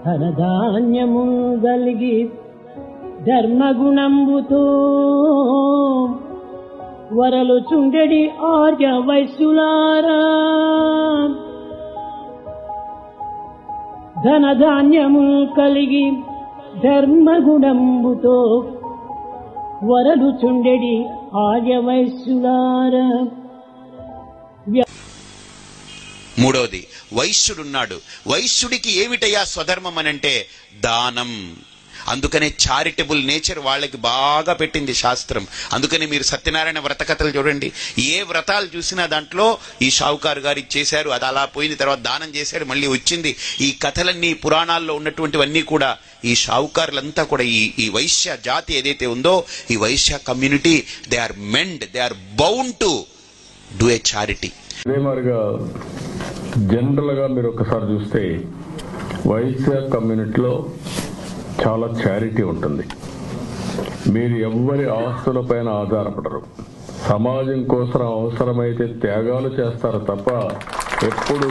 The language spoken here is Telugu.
ధనధాన్యము గలిగి ధర్మగుణంబుతో వరలు చుండెడి ఆర్య వైశ్యులారా ధనధాన్యము కలిగి ధర్మగుణంబుతో వరలు చుండెడి ఆర్య వైశ్యులారా. మూడవది, వైశ్యుడున్నాడు. వైశ్యుడికి ఏమిటయ్యా స్వధర్మం అనంటే దానం. అందుకనే చారిటబుల్ నేచర్ వాళ్ళకి బాగా పెట్టింది శాస్త్రం. అందుకని మీరు సత్యనారాయణ వ్రత కథలు చూడండి, ఏ వ్రతాలు చూసినా దాంట్లో ఈ షావుకారు గారు చేశారు, అది అలా పోయింది, తర్వాత దానం చేశాడు, మళ్ళీ వచ్చింది. ఈ కథలన్నీ పురాణాల్లో ఉన్నటువంటివన్నీ కూడా ఈ షావుకారులంతా కూడా ఈ వైశ్య జాతి ఏదైతే ఉందో, ఈ Vaishya community, they are meant, they are bound to do a charity. అదే మాదిరిగా జనరల్ గా మీరు ఒకసారి చూస్తే వైశ్య కమ్యూనిటీలో చాలా చారిటీ ఉంటుంది. మీరు ఎవ్వరి ఆస్తులపైన ఆధారపడరు. సమాజం కోసం అవసరమైతే త్యాగాలు చేస్తారు తప్ప ఎప్పుడు